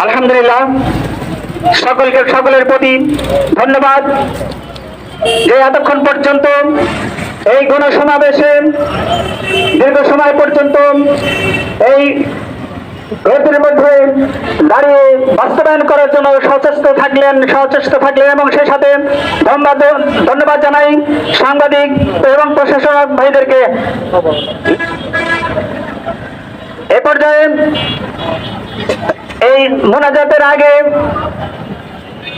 আলহামদুলিল্লাহ, সকলের প্রতি ধন্যবাদ যে এতক্ষণ পর্যন্ত এই গণসমাবেশে দীর্ঘ সময় পর্যন্ত এই রোদের মধ্যে দাঁড়িয়ে বাস্তবায়ন করার জন্য সচেষ্ট থাকলেন এবং সেই সাথে ধন্যবাদ জানাই সাংবাদিক এবং প্রশাসক ভাইদেরকে। এ পর্যায়ে এই মোনাজাতের আগে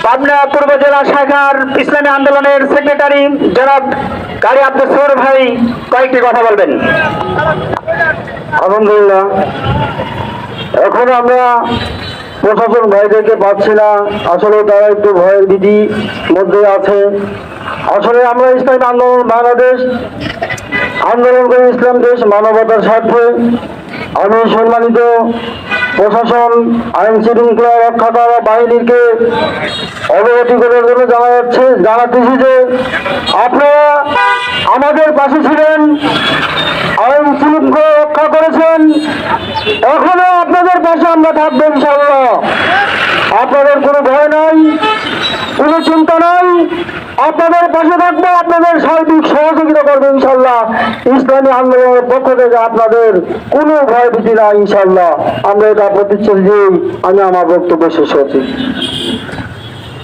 পাবনা পূর্ব জেলা শাখার ইসলামী আন্দোলনের সেক্রেটারি জনাব কারি আব্দুল সৌর ভাই কয়েকটি কথা বলবেন। আলহামদুলিল্লাহ, এখন আমরা প্রশাসন ভাইদেরকে পাচ্ছি না। আসলে তারা একটু ভয়ের ভীতি মধ্যে আছে। আসলে আমরা ইসলামী আন্দোলন বাংলাদেশ আন্দোলন করে ইসলাম দেশ মানবতার স্বার্থে আমি সম্মানিত প্রশাসন আইন শৃঙ্খলা রক্ষা করা বাহিনীকে অবগতি করার জন্য জানাতেছি যে আপনারা আমাদের পাশে ছিলেন, আইন শৃঙ্খলা রক্ষা করেছেন, এখনো আপনাদের পাশে আমরা থাকবো ইনশাআল্লাহ। আপনাদের কোনো ভয় নাই, কোনো চিন্তা নাই, আপনাদের পাশে থাকবো, আপনাদের সার্বিক সহযোগিতা করবো ইনশাআল্লাহ। ইসলামী আন্দোলনের পক্ষ থেকে আপনাদের কোনো ভয় ভীতি নাই ইনশাআল্লাহ। আমরা এটা প্রতিশ্রুতি দিই আমি আমার বক্তব্য শেষ করছি।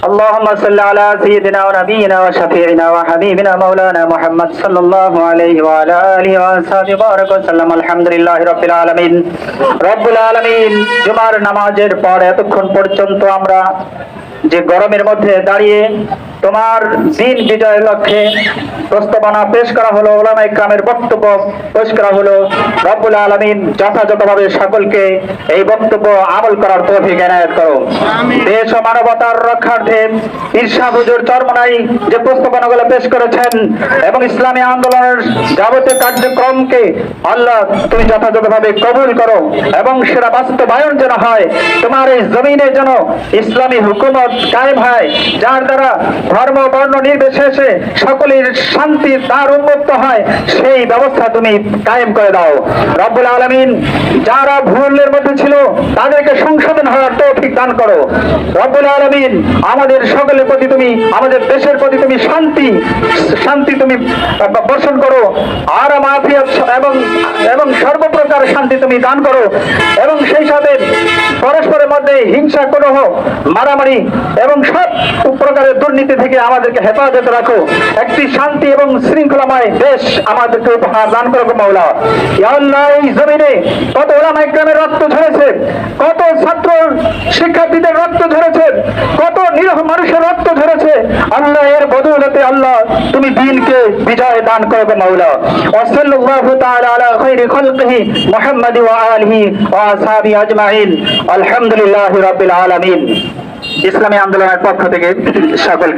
اللهم صل على سيدنا ونبينا وشفيعنا وحبيبنا مولانا محمد صلى الله عليه وعلى آله وصحبه بارك وسلم। আলহামদুলিল্লাহ রাব্বিল আলামিন। রব্বুল আলামিন, জুমার নামাজের পর এতক্ষণ পর্যন্ত আমরা যে গরমের মধ্যে দাঁড়িয়ে তোমার দিন বিজয়ের লক্ষ্যে প্রস্তাবনা পেশ করা হলো, উলামায়ে কেরামের বক্তব্য পেশ করা হলো। রব্বুল আলামিন যথাযথভাবে সকলকে এই বক্তব্য আমল করার তৌফিক এনায়েত করো। দেশ ও মানবতার রক্ষার্থে ঈর্ষা হুজুর চরমনাই যে প্রস্তাবনাগুলো পেশ করেছেন এবং ইসলামী আন্দোলনের যাবতীয় কার্যক্রমকে আল্লাহ তুমি যথাযথভাবে কবুল করো এবং সেটা বাস্তবায়ন যেন হয়। তোমার এই জমিনে যেন ইসলামী হুকুমত কায়েম হয়, যার দ্বারা ধর্ম বর্ণ নির্বিশেষে সকলের শান্তির দ্বার উন্মুক্ত হয়, সেই ব্যবস্থা তুমি কায়েম করে দাও। রব্বুল আলামিন, যারা ভুলের মধ্যে ছিল তাদেরকে সংশোধন হওয়ার তৌফিক দান করো। রব্বুল আলামিন, আমাদের সকলের প্রতি তুমি, আমাদের দেশের প্রতি তুমি শান্তি তুমি বর্ষণ করো, আর মাফিয়াত এবং সর্বপ্রকার শান্তি তুমি দান করো এবং সেই সাথে পরস্পরের মধ্যে হিংসা কলহ মারামারি এবং সব প্রকারের দুর্নীতি থেকে আমাদেরকে হেফাজত রাখো। একটি শান্তি এবং শৃঙ্খলাময় দেশ আমাদেরকে উপহার দান করো মাওলা। ইয়া আল্লাহ, এই জমিনে কত উলামায়ে কেরামের রক্ত ঝরেছে, কত ছাত্র শিক্ষার্থীদের রক্ত ঝরেছে, কত নিরীহ মানুষের রক্ত ঝরেছে। আল্লাহ, এর বদৌলতে আল্লাহ তুমি দ্বীনকে বিজয় দান করবে মাওলা। ওয়া সাল্লাল্লাহু তাআলা আলা খায়রি খালকিহি মুহাম্মাদি ওয়া আলিহি ওয়া আসহাবিহি আজমাইন। আলহামদুলিল্লাহি রাব্বিল আলামিন। ইসলামী আন্দোলনের পক্ষ থেকে সকলকে